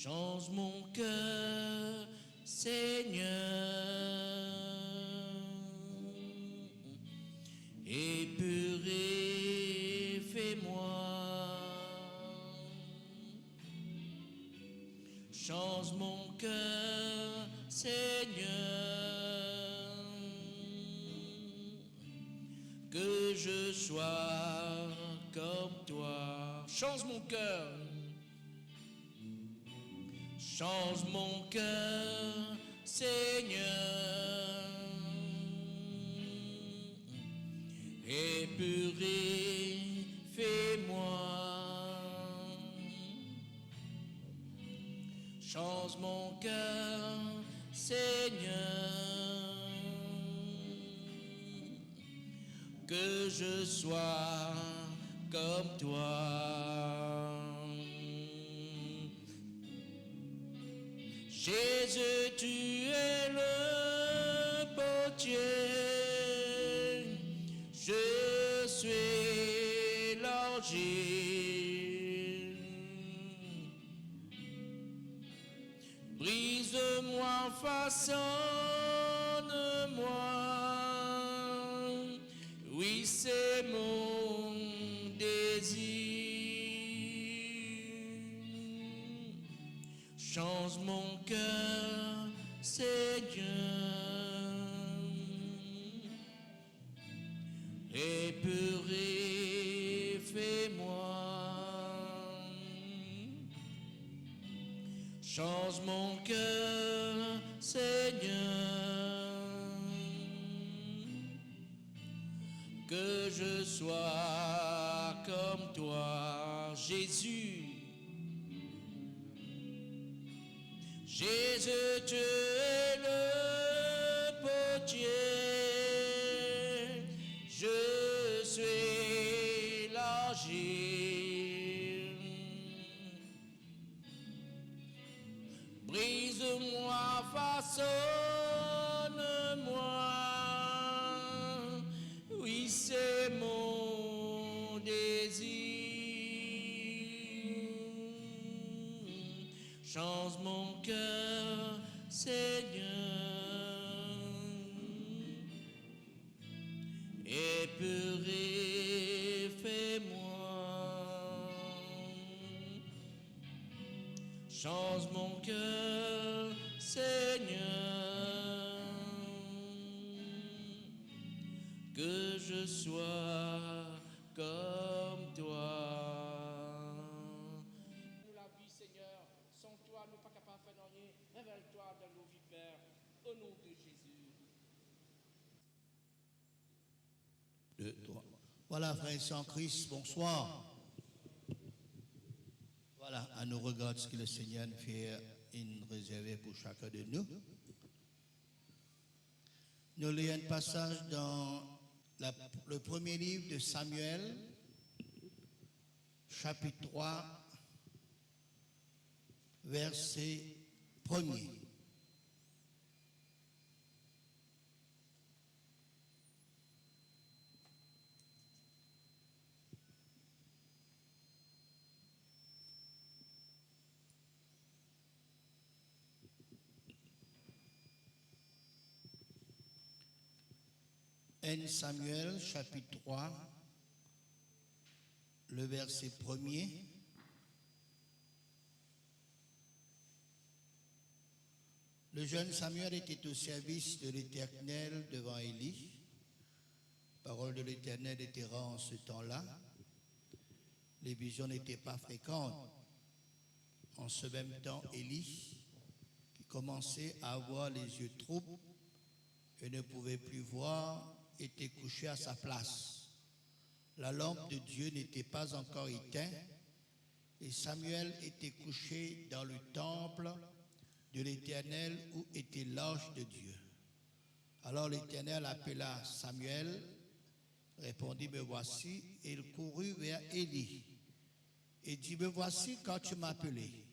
Change mon cœur, Seigneur, et purifie-moi. Change mon cœur, Seigneur, que je sois comme toi. Change mon cœur. Change mon cœur, Seigneur, et purifie-moi. Change mon cœur, Seigneur, que je sois comme toi. Jésus, tu es le potier, je suis l'argile. Brise-moi, façonne-moi, oui c'est mon désir. Change mon cœur, Seigneur, et purifie-moi. Change mon cœur, Seigneur, que je sois comme toi, Jésus. Jésus, tu es le potier, je suis l'argile. Brise-moi, façonne-moi, oui c'est mon désir. Change mon cœur, Seigneur, et purifie-moi. Change mon cœur, Seigneur, que je sois comme toi. La vie, Seigneur, sans toi, nous ne sommes pas capables de faire rien. Révèle-toi dans nos vies, Père, au nom de Jésus. 2, 3. Voilà, frères et sœurs en Christ, bonsoir. Voilà, à nous regarder ce que le Seigneur fait réservé pour chacun de nous. Nous lisons un passage dans le premier livre de Samuel, chapitre 3, verset 1er. Un Samuel, chapitre 3, le verset 1er. Le jeune Samuel était au service de l'Éternel devant Élie. La parole de l'Éternel était rare en ce temps-là. Les visions n'étaient pas fréquentes. En ce même temps, Élie, qui commençait à avoir les yeux troubles et ne pouvait plus voir, était couché à sa place. La lampe de Dieu n'était pas encore éteinte et Samuel était couché dans le temple de l'Éternel où était l'arche de Dieu. Alors l'Éternel appela Samuel, répondit, me voici, et il courut vers Élie et dit, me voici quand tu m'as appelé.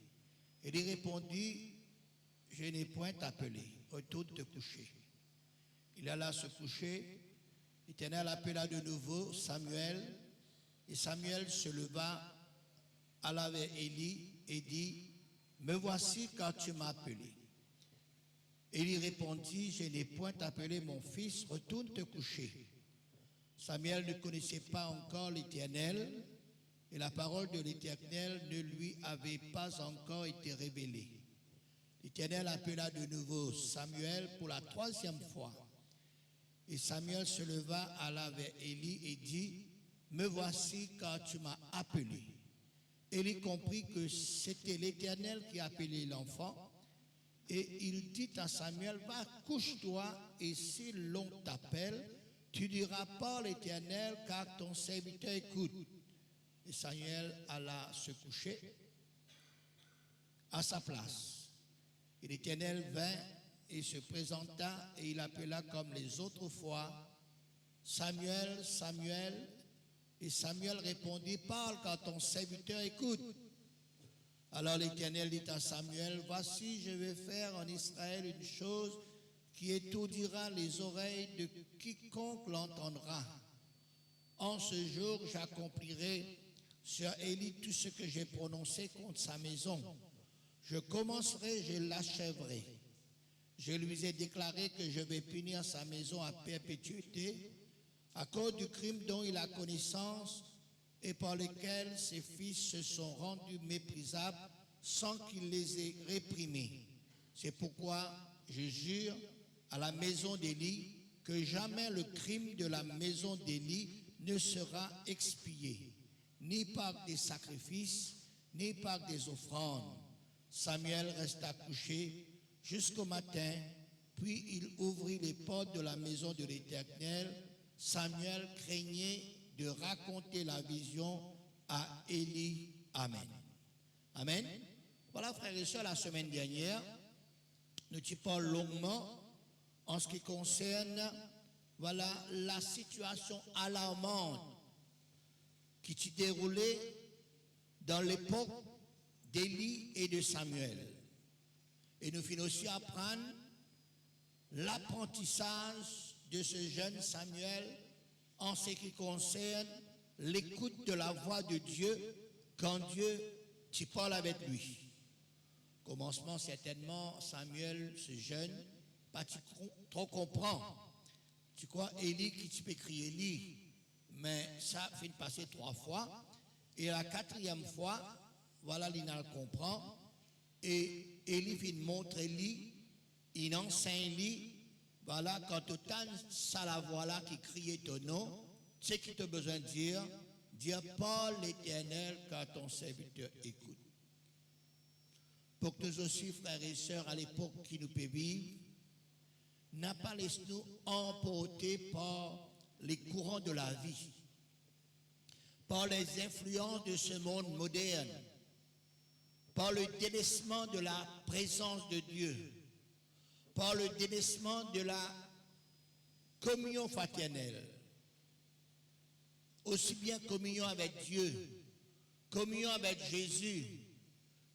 Et il répondit, je n'ai point appelé, retourne te coucher. Il alla se coucher. L'Éternel appela de nouveau Samuel, et Samuel se leva, alla vers Élie et dit, me voici car tu m'as appelé. Élie répondit, je n'ai point appelé mon fils, retourne te coucher. Samuel ne connaissait pas encore l'Éternel, et la parole de l'Éternel ne lui avait pas encore été révélée. L'Éternel appela de nouveau Samuel pour la 3e fois. Et Samuel se leva, alla vers Élie et dit, me voici car tu m'as appelé. Élie comprit que c'était l'Éternel qui appelait l'enfant, et il dit à Samuel, va, couche-toi, et si l'on t'appelle, tu diras pas l'Éternel, car ton serviteur écoute. Et Samuel alla se coucher à sa place. Et l'Éternel vint et se présenta, et il appela comme les autres fois, Samuel, Samuel. Et Samuel répondit, parle, car ton serviteur écoute. Alors l'Éternel dit à Samuel, voici, je vais faire en Israël une chose qui étourdira les oreilles de quiconque l'entendra. En ce jour, j'accomplirai sur Élie tout ce que j'ai prononcé contre sa maison. Je commencerai, je l'achèverai. Je lui ai déclaré que je vais punir sa maison à perpétuité à cause du crime dont il a connaissance et par lequel ses fils se sont rendus méprisables sans qu'il les ait réprimés. C'est pourquoi je jure à la maison d'Élie que jamais le crime de la maison d'Élie ne sera expié, ni par des sacrifices, ni par des offrandes. Samuel resta couché jusqu'au matin, puis il ouvrit les portes de la maison de l'Éternel. Samuel craignait de raconter la vision à Élie. Amen. Amen. Voilà, frères et sœurs, la semaine dernière, nous t'y parlons longuement en ce qui concerne, voilà, la situation alarmante qui s'est déroulée dans l'époque d'Élie et de Samuel. Et nous finissons aussi à apprendre l'apprentissage de ce jeune Samuel en ce qui concerne l'écoute de la voix de Dieu quand Dieu t'y parle avec lui. Commencement, certainement, Samuel, ce jeune, pas trop comprend. Tu crois, Élie qui tu peux crier Élie, mais ça fait passer 3 fois. Et la 4e fois, voilà, il le comprend. Et Élie vient montrer lui, il enseigne lui, voilà, quand tu entends ça la voix là qui crie ton nom, c'est qu'il tu as besoin de dire pas l'Éternel car ton serviteur écoute. Pour que nous aussi, frères et sœurs, à l'époque qui nous peut vivre, n'a pas laissé-nous emporter par les courants de la vie, par les influences de ce monde moderne, par le délaissement de la présence de Dieu, par le délaissement de la communion fraternelle, aussi bien communion avec Dieu, communion avec Jésus,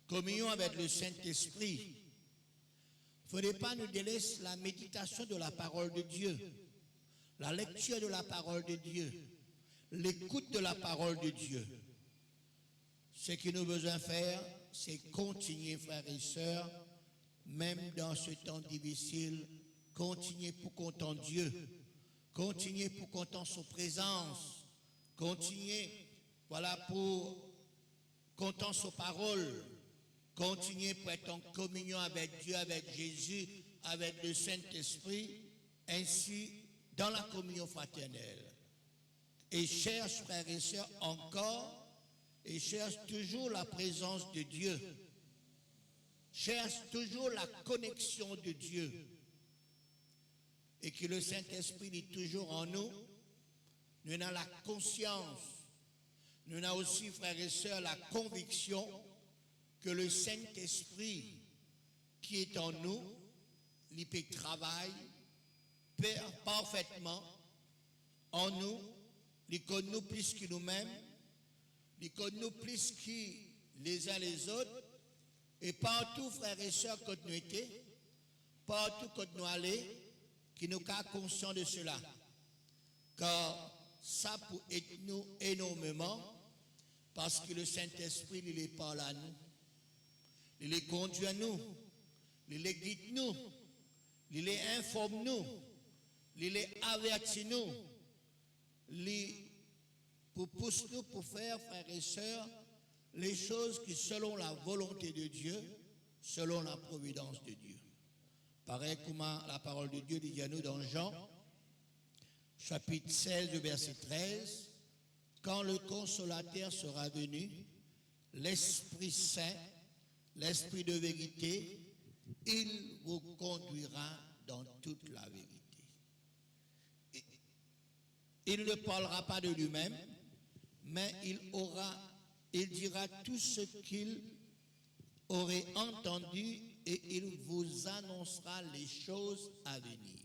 communion avec le Saint-Esprit. Il ne faudrait pas nous délaisser la méditation de la parole de Dieu, la lecture de la parole de Dieu, l'écoute de la parole de Dieu. Ce que nous avons besoin de faire, c'est continuer, frères et sœurs, même dans ce temps difficile, continuer pour contenter Dieu, continuer pour contenter sa présence, continuer, voilà, pour contenter sa parole, continuer pour être en communion avec Dieu, avec Jésus, avec le Saint-Esprit, ainsi dans la communion fraternelle. Et cherche, frères et sœurs, encore, et cherche toujours la présence de Dieu. Cherche toujours la connexion de Dieu. Et que le Saint-Esprit est toujours en nous. Nous avons la conscience. Nous avons aussi, frères et sœurs, la conviction que le Saint-Esprit qui est en nous, il peut travailler parfaitement en nous, il connaît nous plus que nous-mêmes, il connaît nous plus que les uns les autres, et partout, frères et sœurs, quand nous étions, partout quand nous allons, qui nous sommes conscients de cela. Car ça peut être nous énormément, parce que le Saint-Esprit, il est par là nous. il les conduit nous, il les guide nous, il les informe nous, il les avertit nous, il pousse nous pour faire, frères et sœurs, les choses qui, selon la volonté de Dieu, selon la providence de Dieu. Pareil comment la parole de Dieu dit à nous dans Jean, chapitre 16, verset 13, quand le consolateur sera venu, l'Esprit Saint, l'Esprit de vérité, il vous conduira dans toute la vérité. Il ne parlera pas de lui-même, mais il dira tout ce qu'il aurait entendu et il vous annoncera les choses à venir.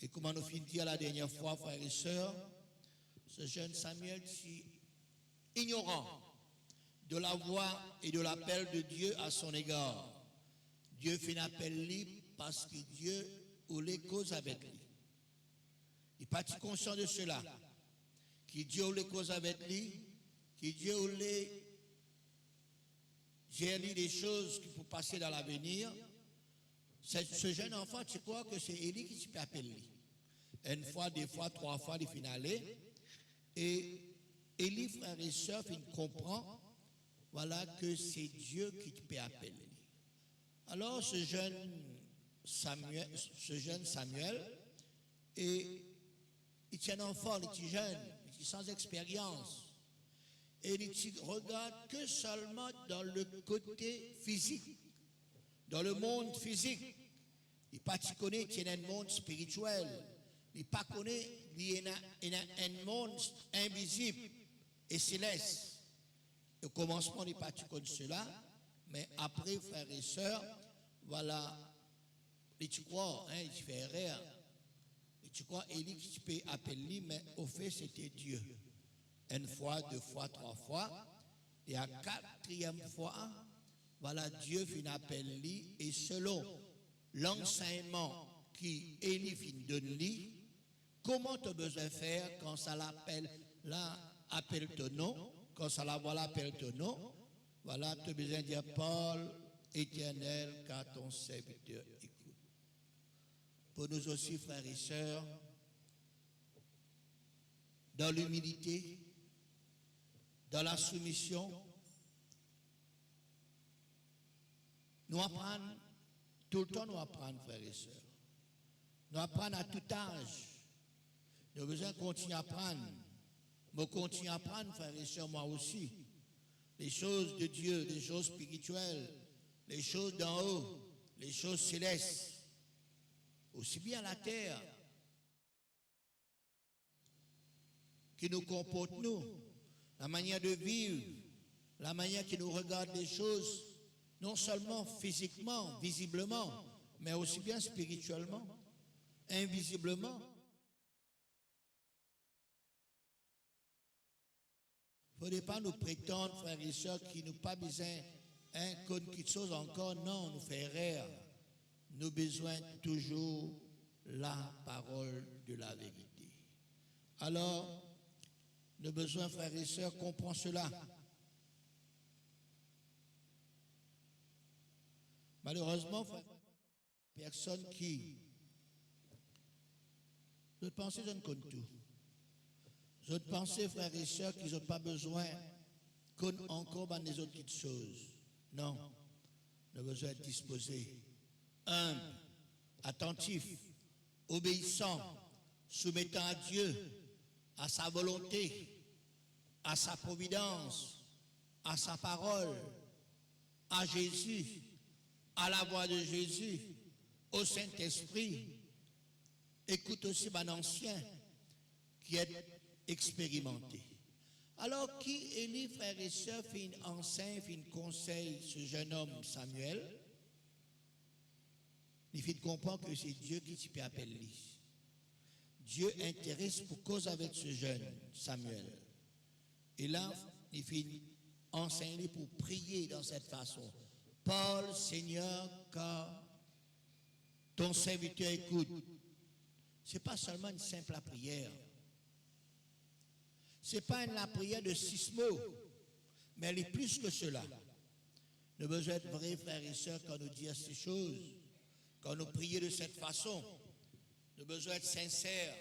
Et comment nous finissons dire la dernière fois, frères et sœurs, ce jeune Samuel, si ignorant de la voix et de l'appel de Dieu à son égard, Dieu fait un appel libre parce que Dieu voulait cause avec lui. Il n'est pas conscient de cela, que Dieu voulait cause avec lui, que Dieu voulait gérer des choses qui pour passer dans l'avenir. Ce jeune enfant, tu crois que c'est Élie qui peut appeler lui. Une fois, deux fois, trois fois, il finale. Et Élie, frères et sœurs, il comprend, voilà, que c'est Dieu qui peut appeler. Alors, ce jeune Samuel, et il tient un enfant, il est jeune, il est sans expérience. Et il ne regarde que seulement dans le côté physique, dans le monde physique. Il ne connaît pas un monde spirituel. Il ne connaît pas un monde invisible et céleste. Au commencement, il ne connaît pas cela, mais après, frères et sœurs, voilà, et tu crois, il fait rire. Et tu crois, Élie, qui peut appeler, mais au fait, c'était Dieu. Une fois, deux fois, trois fois, et à quatrième fois, voilà, Dieu finit appel lui, et selon l'enseignement qui Élie finit donne lui, comment tu as besoin de faire quand ça l'appelle, là, appelle ton nom, quand ça la voilà, appelle ton nom, voilà, tu as besoin de dire, Paul, Éternel, car ton serviteur écoute. Pour nous aussi, frères et sœurs, dans l'humilité, dans la soumission, nous apprenons, tout le temps nous apprenons, frères et sœurs. Nous apprenons à tout âge. Nous avons besoin de continuer à apprendre. Moi, continue à apprendre, frères et sœurs, moi aussi. Les choses de Dieu, les choses spirituelles, les choses d'en haut, les choses célestes. Aussi bien la terre qui nous comporte nous, la manière de vivre, la manière qui nous regarde les choses, non seulement physiquement, visiblement, mais aussi bien spirituellement, invisiblement. Il ne faudrait pas nous prétendre, frères et sœurs, qui n'ont pas besoin de quelque chose encore. Non, nous fait rire. Nous avons besoin toujours la parole de la vérité. Alors, nous avons besoin, frères et sœurs, comprendre cela. Malheureusement, personne qui... Je pense que je ne connais tout. Je pense, frères et sœurs, qu'ils n'ont pas besoin qu'on encore dans les autres choses. Non. Nous avons besoin d'être disposés, humbles, attentifs, obéissants, soumettant à Dieu, à sa volonté, à sa providence, à sa parole, à Jésus, à la voix de Jésus, au Saint-Esprit. Écoute aussi mon ancien qui est expérimenté. Alors, qui Élie, frères et sœurs, fait une enseigne, fait une conseil, ce jeune homme Samuel, il fait comprendre que c'est Dieu qui peut appeler lui. Dieu intéresse pour cause avec ce jeune Samuel. Et là, il fait enseigner pour prier dans cette façon. Paul, Seigneur, car ton serviteur écoute. Ce n'est pas seulement une simple prière. Ce n'est pas la prière de 6 mots, mais elle est plus que cela. Nous avons besoin d'être vrais, frères et sœurs, quand nous disons ces choses, quand nous prions de cette façon. Nous avons besoin d'être sincères,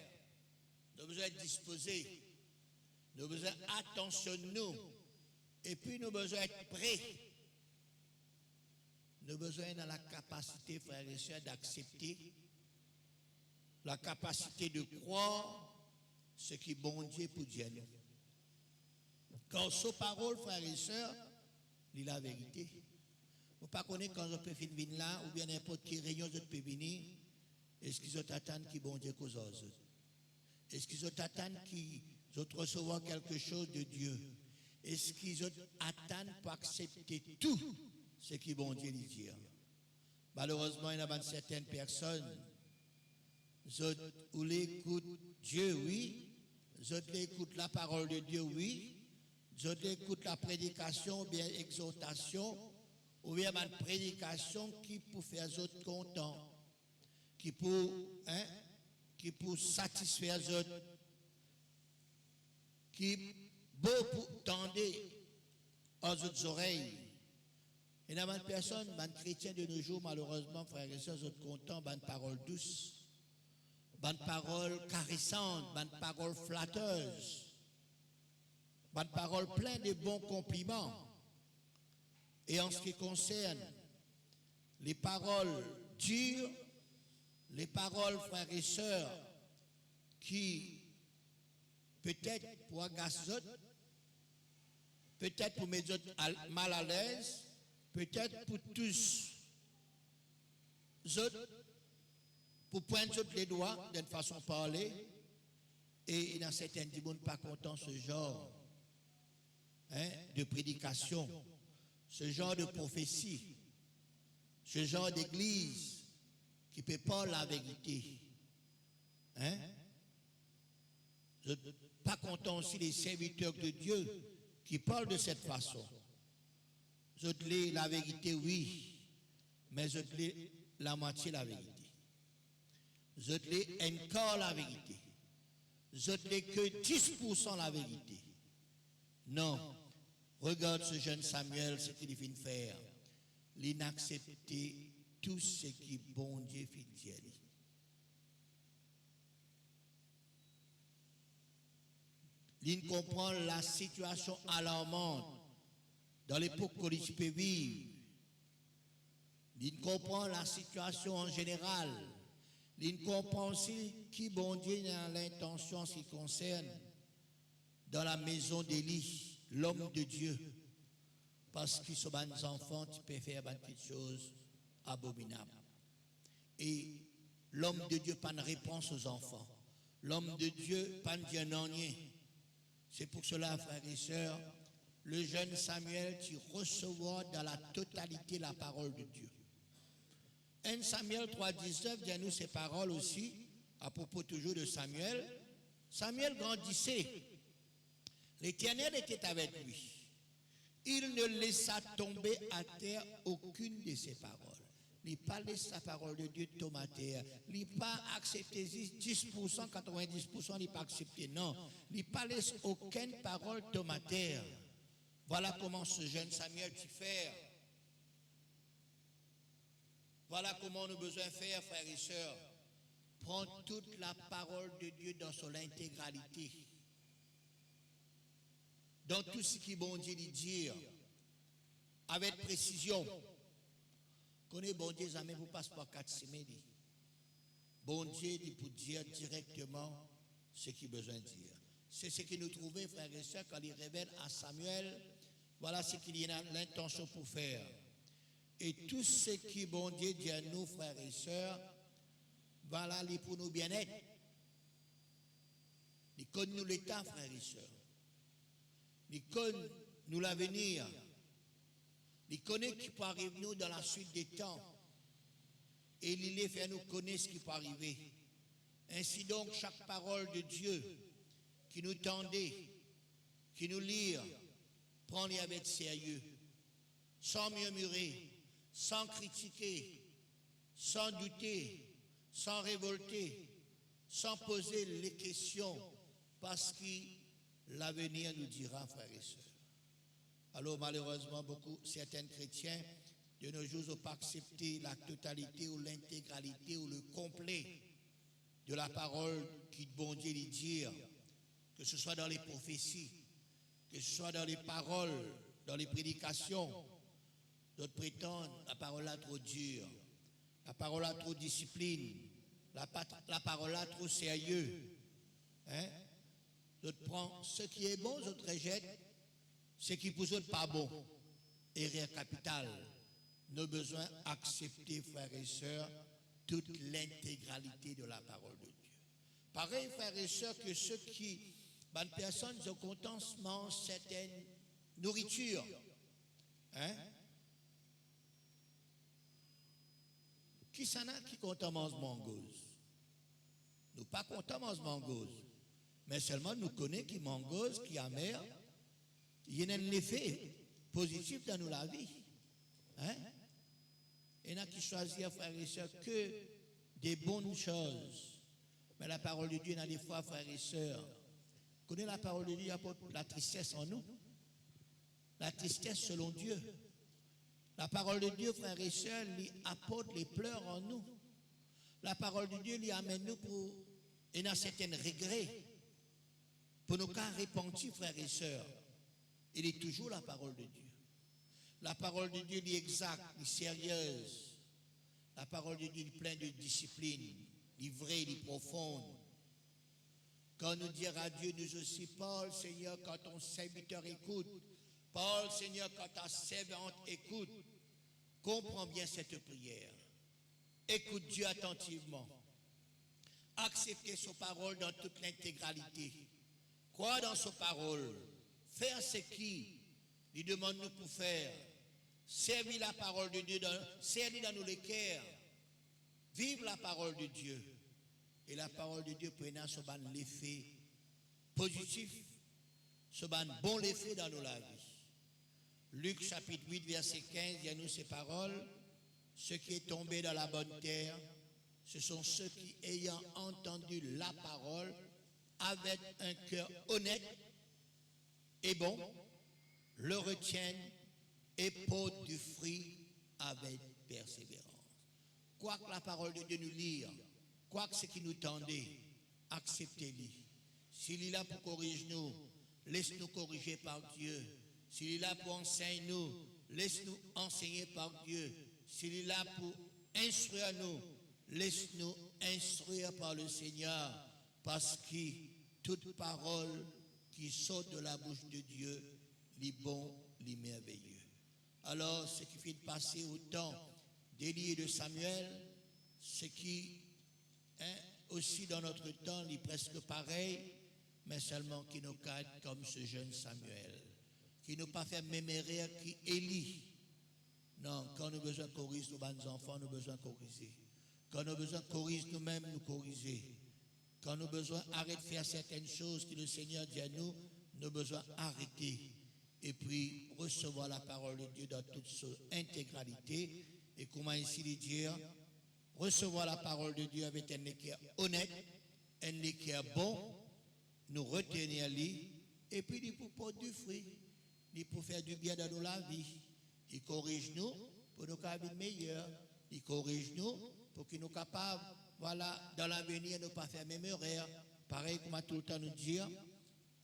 nous avons besoin d'être disposés, nous avons besoin d'attention de nous, et puis nous avons besoin d'être prêts. Nous avons besoin dans la capacité, frères et sœurs, d'accepter, la capacité de croire ce qui est bon Dieu pour Dieu. Quand ce parole, frères et sœurs, c'est la vérité. Vous ne pas connaître quand on peut venir là, ou bien n'importe quelle réunion de peut venir, est-ce qu'ils attendent qui bon Dieu cause aux autres? Est-ce qu'ils attendent qu'ils recevoir quelque chose de Dieu? Est-ce qu'ils attendent pour accepter tout ce qui bon Dieu lui dit? Malheureusement, il y a certaines personnes, où l'écoutent Dieu, oui, ils écoutent la parole de Dieu, oui, ils écoutent la prédication ou bien exhortation, ou bien une prédication qui pour faire les autres contents, qui pour satisfaire les autres, qui beau pour tendre aux autres oreilles. Et dans une personne, un chrétien de nos jours, malheureusement, frères et sœurs, sont contents d'une parole douce, d'une parole caressante, d'une parole flatteuse, d'une parole pleine de bons compliments. Et en ce qui concerne les paroles dures, les paroles, frères et sœurs, qui peut-être pour agacer les autres, peut-être pour mettre les autres mal à l'aise, peut-être pour tous les autres, pour pointer les doigts d'une façon de parler, et dans certains du monde pas content ce genre de prédication, ce genre de prophétie, ce genre d'église qui ne peut pas la vérité. Je ne suis pas content aussi des serviteurs de Dieu qui parlent de cette façon. Je dis la vérité, oui, mais je dis la moitié la vérité. Je dis encore la vérité. Je dis que 10% la vérité. Non. Regarde ce jeune Samuel, ce qu'il vient de faire. Il n'a accepté tout ce qui bon Dieu fit dire. Il comprend la situation alarmante dans l'époque que l'on peut vivre. Il comprend la situation en général. Il comprend aussi qui bon Dieu a l'intention en ce qui concerne dans la maison d'Élie, l'homme de Dieu. Parce qu'ils sont des enfants, tu peux faire des petites choses abominables. Et l'homme de Dieu n'a pas de réponse aux enfants. L'homme de Dieu n'a pas de dire non rien. C'est pour cela, frères et sœurs, le jeune Samuel, tu recevras dans la totalité la parole de Dieu. 1 Samuel 3,19 dit à nous ces paroles aussi, à propos toujours de Samuel. Samuel grandissait. L'Éternel était avec lui. Il ne laissa tomber à terre aucune de ses paroles. Il n'a pas laissé sa parole de Dieu tomber à terre. Il n'a pas accepté 10%, 90%, il n'a pas accepté. Non, il n'a pas laissé aucune parole tomber à terre. Voilà comment ce jeune Samuel t'y fait. Voilà comment nous avons besoin de faire, frères et sœurs. Prendre toute la parole de Dieu dans son intégralité. Dans tout ce qui bon Dieu lui dire, avec précision. Connaissez bon Dieu, jamais vous passe par 4 semaines. Bon Dieu dit pour dire directement ce qu'il a besoin de dire. C'est ce que nous trouvons, frères et sœurs, quand il révèle à Samuel, voilà ce qu'il a l'intention pour faire. Et tout ce qui bon Dieu dit à nous, frères et sœurs, voilà pour nous bien-être. Il connaît nous l'état, frères et sœurs. Il connaît nous l'avenir. Il connaît qui peut arriver nous dans la suite des temps. Et il est fait nous connaître ce qui peut arriver. Ainsi donc, chaque parole de Dieu qui nous tendait, qui nous lit, prends-les avec sérieux, sans murmurer, sans critiquer, sans douter, sans révolter, sans poser les questions, parce que l'avenir nous dira, frères et sœurs. Alors malheureusement, certains chrétiens de nos jours n'ont pas accepté la totalité ou l'intégralité ou le complet de la parole qui bon Dieu lui dire, que ce soit dans les prophéties, que ce soit dans les paroles, dans les prédications. D'autres prétendent la parole là trop dure, la parole là trop discipline, la parole là trop sérieux. Hein? D'autres prennent ce qui est bon, d'autres rejettent ce qui pour eux pas bon. Erreur capitale. Nos besoins accepter, frères et sœurs, toute l'intégralité de la parole de Dieu. Pareil, frères et sœurs, que ceux qui, bonnes personnes, ont content mangent certaines nourritures. Hein? Qui s'en a qui content mange mangose? Nous pas content mange mangose. Mais seulement nous connaissons qui mangose, qui amer, il y a un effet positif dans la vie. Hein? Il y en a qui choisissent, frères et sœurs, que des bonnes choses. Mais la parole de Dieu, il y a des fois, frères et sœurs, connaissez la parole de Dieu, apporte la tristesse en nous. La tristesse selon Dieu. La parole de Dieu, frères et sœurs, lui apporte les pleurs en nous. La parole de Dieu lui amène nous pour et dans certains regrets. Pour nos cas repentis, frères et sœurs. Il est toujours la parole de Dieu. La parole de Dieu est exacte, est sérieuse. La parole de Dieu est pleine de discipline, est vraie, est profonde. Quand nous dire à Dieu, nous aussi, Paul, Seigneur, quand ton serviteur écoute, Paul, Seigneur, quand ta servante écoute, comprends bien cette prière. Écoute Dieu attentivement. Acceptez sa parole dans toute l'intégralité. Crois dans sa parole. Faire ce qui lui demande nous pour faire. Servir la parole de Dieu, servir dans nos cœurs. Vive la parole de Dieu. Et la parole de Dieu peut avoir l'effet positif, ce bon effet dans nos vies. Luc chapitre 8, verset 15, il y a nous ces paroles. Ceux qui est tombé dans la bonne terre, ce sont ceux qui, ayant entendu la parole, avec un cœur honnête et bon, le retiennent et portent du fruit avec persévérance. Quoi que la parole de Dieu nous lire, quoi que ce qui nous tendait, acceptez-le. S'il est là pour corriger nous, laisse-nous corriger par Dieu. S'il est là pour enseigner nous, laisse-nous enseigner par Dieu. S'il est là pour instruire nous, laisse-nous instruire par le Seigneur, parce que toute parole qui sort de la bouche de Dieu, les bon, les merveilleux. Alors, ce qui fait de passer au temps d'Élie et de Samuel, ce qui, aussi dans notre temps, est presque pareil, mais seulement qui nous cadre comme ce jeune Samuel, qui nous pas fait même erreur qu'Élie. Non, quand nous avons besoin de corriger nos bons enfants, nous avons besoin de corriger. Quand nous avons besoin de corriger nous-mêmes, nous corriger. Quand nous avons besoin d'arrêter de faire certaines choses que le Seigneur dit à nous, nous avons besoin d'arrêter. Et puis recevoir la parole de Dieu dans toute son intégralité. Et comment ici le dire, recevoir la parole de Dieu avec un équerre honnête, un équerre bon, nous retenir lui, et puis il pour porter du fruit, il pour faire du bien dans la vie. Il corrige nous pour nous capables meilleurs. Il corrige nous pour qu'il nous capables, voilà, dans l'avenir, ne pas faire même erreur. Pareil comme tout le temps nous dire,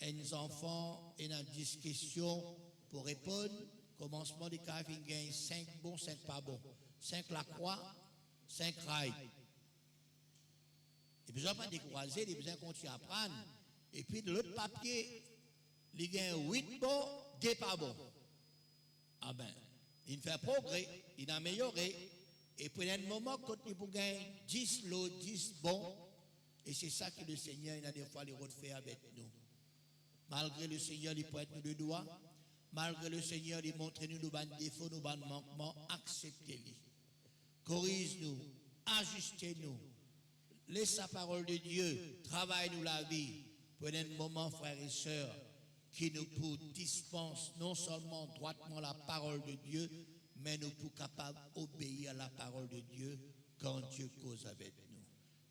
les enfants, et dans 10 questions pour répondre. Commencement des cas, il gagne 5 bons, 5 pas bons. 5 la croix, 5 rails. Il besoin pas décourager, il besoin continuer à apprendre. Et puis de l'autre papier, il gagne 8 bons, 2 pas bons. Ah ben, il fait progrès, il a amélioré. Et puis, à un moment, quand il peut gagner 10 lots, 10 bons, et c'est ça que le Seigneur, il a des fois les refait avec nous. Malgré le Seigneur, il pointe nous le doigt, malgré le Seigneur, il montre nous nos défauts, nos manquements, acceptez-les. Corrige-nous, ajustez-nous. Laisse la parole de Dieu, travaille-nous la vie. Prenez un moment, frères et sœurs, qui nous dispense non seulement droitement la parole de Dieu, mais nous sommes capables d'obéir à la parole de Dieu quand Dieu cause avec nous.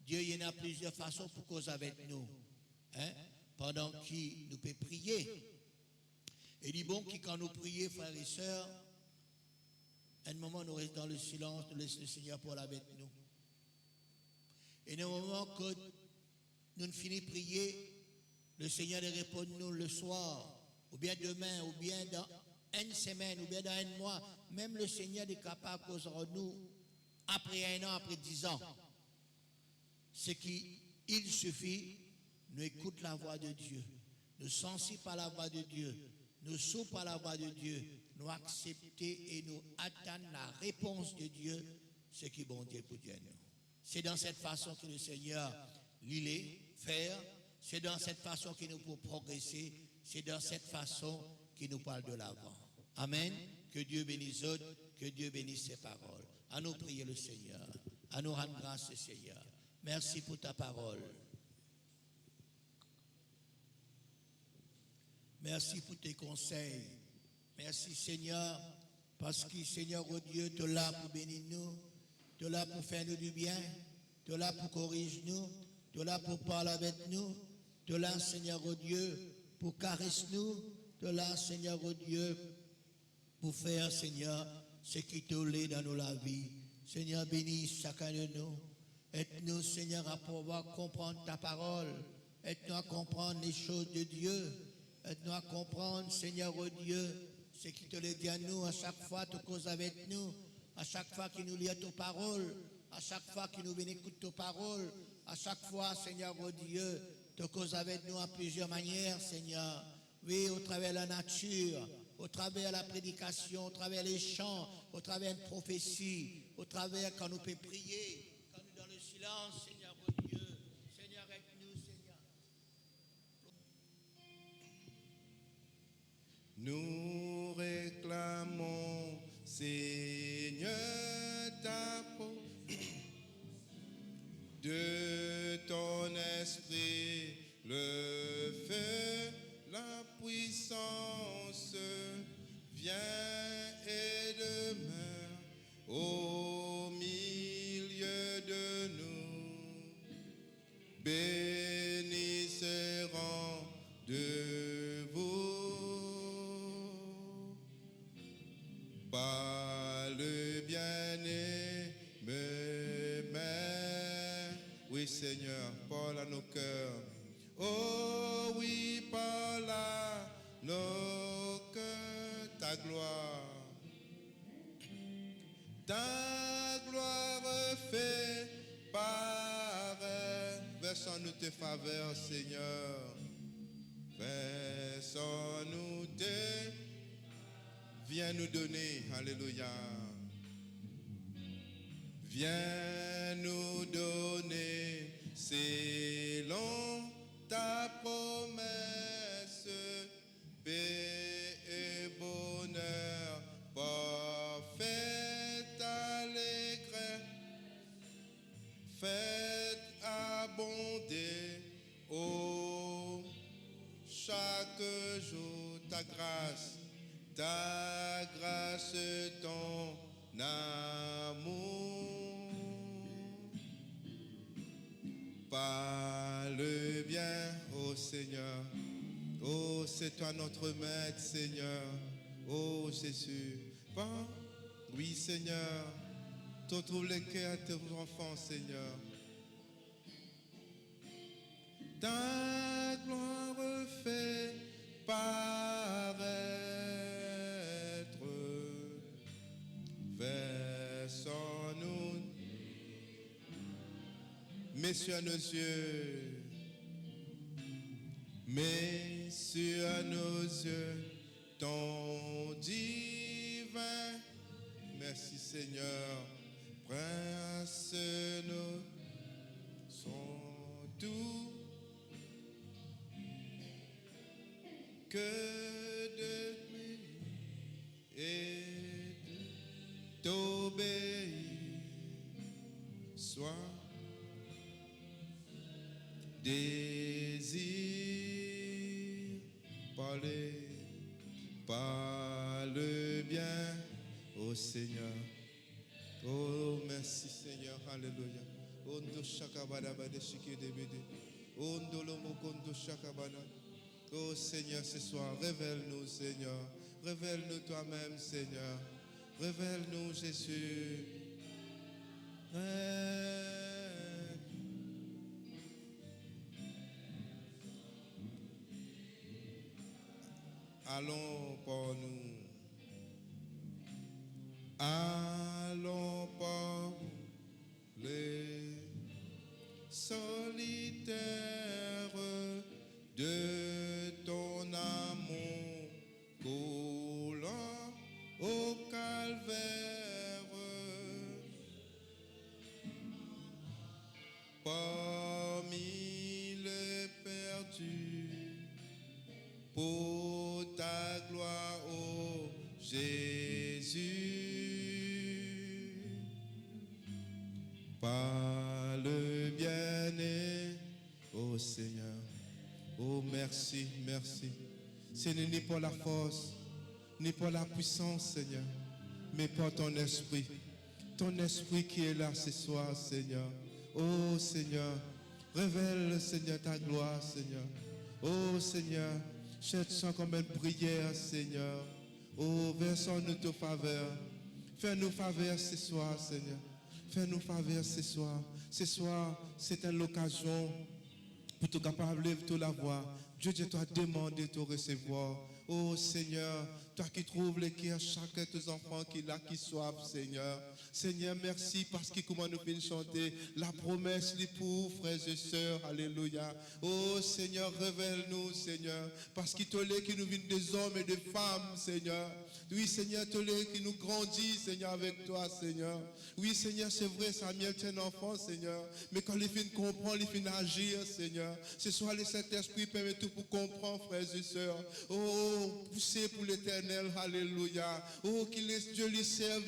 Dieu, il y en a plusieurs façons pour causer avec nous. Pendant qu'il nous peut prier. Et dit bon, qui quand nous prions, frères et sœurs, à un moment nous restons dans le silence, nous laissons le Seigneur parler avec nous. Et dans le moment que nous finissons de prier, le Seigneur répond nous le soir, ou bien demain, ou bien dans une semaine, ou bien dans un mois. Même le Seigneur est capable de causer nous après 1 an, après 10 ans. Ce qu'il suffit, nous écoutons la voix de Dieu, nous sensibles à la voix de Dieu, nous soupes à la voix de Dieu, nous accepter et nous attendre la réponse de Dieu, ce qui est bon Dieu pour Dieu. C'est dans cette façon que le Seigneur l'île faire, c'est dans cette façon qu'il nous peut progresser, c'est dans cette façon qu'il nous parle de l'avant. Amen. Que Dieu bénisse autres, que Dieu bénisse ses paroles. À nous prier le Seigneur, à nous rendre grâce, Seigneur. Merci pour ta parole. Merci pour tes conseils. Merci Seigneur, parce que Seigneur, oh Dieu, tu es là pour bénir nous, tu es là pour faire nous du bien, tu es là pour corriger nous, tu es là pour parler avec nous, tu es là, Seigneur, oh Dieu, pour caresser nous, tu es là, Seigneur, oh Dieu, pour faire, Seigneur, ce qui te l'est dans la vie. Seigneur, bénis chacun de nous. Aide-nous, Seigneur, à pouvoir comprendre ta parole. Aide-nous à comprendre les choses de Dieu. Aide-nous à comprendre, Seigneur, oh Dieu, ce qui te le dit à nous, à chaque fois tu causes avec nous, à chaque fois qu'il nous lit ta parole, à chaque fois qu'il nous vient écouter ta parole, à chaque fois, Seigneur, oh Dieu, tu causes avec nous à plusieurs manières, Seigneur. Oui, au travers de la nature, au travers de la prédication, au travers des chants, au travers de prophéties, au travers quand nous pouvons prier, quand nous dans le silence, Seigneur, oh Dieu, Seigneur, avec nous, Seigneur. Nous réclamons, Seigneur, ta parole, de ton esprit, le feu, la puissance, viens et demeure au milieu de nous. Bénisse et rends de vous par le bien-aimé. Oui, Seigneur, parle à nos cœurs. Oh oui, parle à nos cœurs, ta gloire. Ta gloire fait paraître. Versons-nous tes faveurs, Seigneur. Versons-nous tes. Viens nous donner. Alléluia. Viens nous donner selon ta promesse, paix et bonheur, parfaite allégresse, faites abonder, oh, chaque jour ta grâce, ton amour. Parle bien, ô Seigneur. Oh, c'est toi notre maître, Seigneur. Oh, Jésus. Oui, Seigneur. Tu trouves les cœurs de tes enfants, Seigneur. Ta gloire fait paraître versons-nous, messieurs à nos yeux, mets sur nos yeux ton divin. Merci Seigneur, prince nous sont tout que de lui et t'obéir. Sois désir, parle bien au Seigneur. Oh, merci Seigneur, alléluia. Ondo shakabada bade shike debede. Ondo lomo kondo shakabada. Oh Seigneur, ce soir, révèle-nous, Seigneur. Révèle-nous toi-même, Seigneur. Révèle-nous, Jésus. Allons pour nous. Allons pour les solitaires de ton amour coulant au calvaire. Parmi les perdus, pour ta gloire, ô Jésus. Par le bien-aimé, ô Seigneur. Oh, merci, merci. Ce n'est ni pour la force, ni pour la puissance, Seigneur, mais pour ton esprit. Ton esprit qui est là ce soir, Seigneur. Oh, Seigneur, révèle, Seigneur, ta gloire, Seigneur. Oh, Seigneur, cherchons comme une prière, Seigneur. Oh, versons-nous ta faveur. Fais-nous faveur ce soir, Seigneur. Fais-nous faveur ce soir. Ce soir, c'est l'occasion pour te capable de te la voir. Dieu t'a demandé de te recevoir. Oh Seigneur, toi qui trouves les cœurs chacun de tes enfants qui soivent, Seigneur. Seigneur, merci parce que comment nous pouvons chanter la promesse, les pour frères et sœurs. Alléluia. Oh Seigneur, révèle-nous, Seigneur, parce que tous les qui nous viennent des hommes et des femmes, Seigneur. Oui, Seigneur, tous les qui nous grandissent, Seigneur, avec toi, Seigneur. Oui, Seigneur, c'est vrai, Samuel, tu es un enfant, Seigneur. Mais quand les filles comprennent, les filles agir, Seigneur. Ce soir, le Saint-Esprit permet tout pour comprendre, frères et sœurs. Oh, poussez pour l'éternel, alléluia. Oh, qu'il Dieu les serve,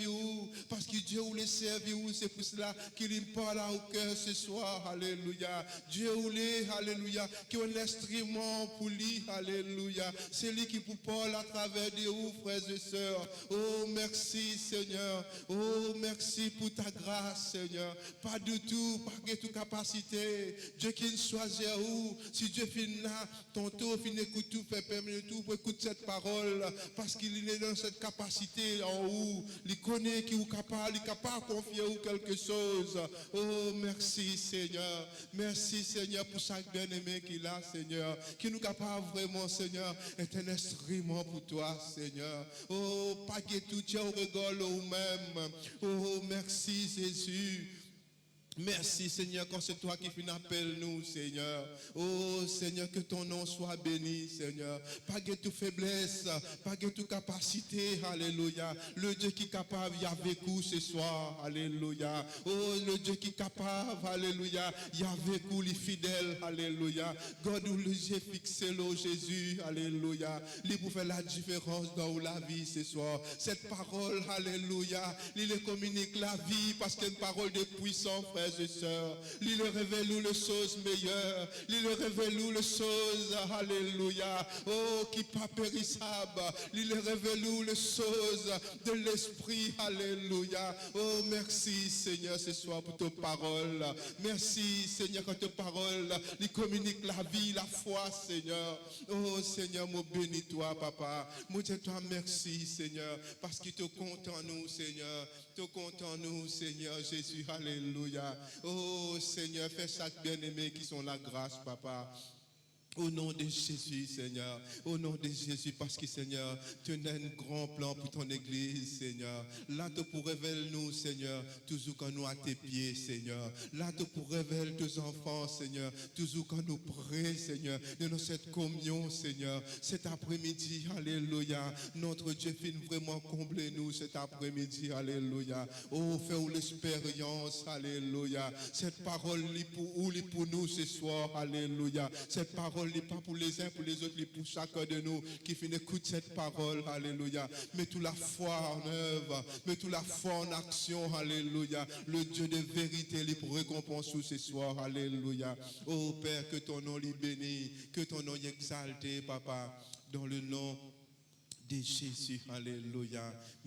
parce que Dieu ou les serve, c'est pour cela qu'il me parle au cœur ce soir, alléluia. Dieu ou les, alléluia, qui est un instrument pour lui, alléluia. C'est lui qui vous parle à travers de vous, frères et sœurs. Oh, merci, Seigneur. Oh, merci pour ta grâce, Seigneur. Pas du tout, pas de toute capacité. Dieu qui nous choisit où, si Dieu finit là, tantôt finit écoute tout, fait permettre tout pour écouter cette parole, parce qu'il est dans cette capacité en haut. Il connaît qui est capable, il est capable de confier ou quelque chose. Oh, merci, Seigneur. Merci, Seigneur, pour chaque bien-aimé qu'il a, Seigneur. Qui nous capable vraiment, Seigneur, est un instrument pour toi, Seigneur. Oh, pas que tout tient au rigole ou même. Oh, merci, Jésus. Merci Seigneur, quand c'est toi qui finis appelle nous, Seigneur. Oh Seigneur, que ton nom soit béni, Seigneur. Pas de toute faiblesse, pas de toute capacité, alléluia. Le Dieu qui est capable, il y a avec vous ce soir, alléluia. Oh, le Dieu qui est capable, alléluia. Il y a avec vous les fidèles, alléluia. God, où le Dieu fixé, là, Jésus, alléluia. Il pour faire la différence dans la vie ce soir. Cette parole, alléluia, il communique la vie parce qu'il y a une parole de puissance, frère. Et sœurs, il révèle nous les choses meilleures, il révèle nous les choses, alléluia, oh, qui pas périssable, il révèle nous les choses de l'esprit, alléluia. Oh, merci Seigneur ce soir pour tes paroles, merci Seigneur quand tes paroles, il communique la vie, la foi, Seigneur. Oh Seigneur, moi bénis-toi, papa, moi dis-toi merci, Seigneur, parce qu'il te compte en nous, Seigneur, te compte en nous, Seigneur Jésus, alléluia. Oh Seigneur, fais chaque bien-aimé qui sont la grâce, papa. Au nom de Jésus, Seigneur. Au nom de Jésus, parce que, Seigneur, tu as un grand plan pour ton église, Seigneur. Là, tu pour révéler nous, Seigneur, toujours quand nous à tes pieds, Seigneur. Là, tu pour révéler tes enfants, Seigneur, toujours quand nous prions, Seigneur, de cette communion, Seigneur. Cet après-midi, alléluia. Notre Dieu finit vraiment combler nous cet après-midi, alléluia. Oh, fais-nous l'expérience, alléluia. Cette parole, est pour nous ce soir, alléluia. Cette parole n'est pas pour les uns, pour les autres, mais pour chacun de nous qui finit écouter cette parole, alléluia. Mets toute la foi en œuvre, mets toute la foi en action, alléluia. Le Dieu de vérité, il pour récompense ce soir, alléluia. Oh Père, que ton nom lui bénisse, que ton nom y exalte, papa, dans le nom de Jésus, alléluia.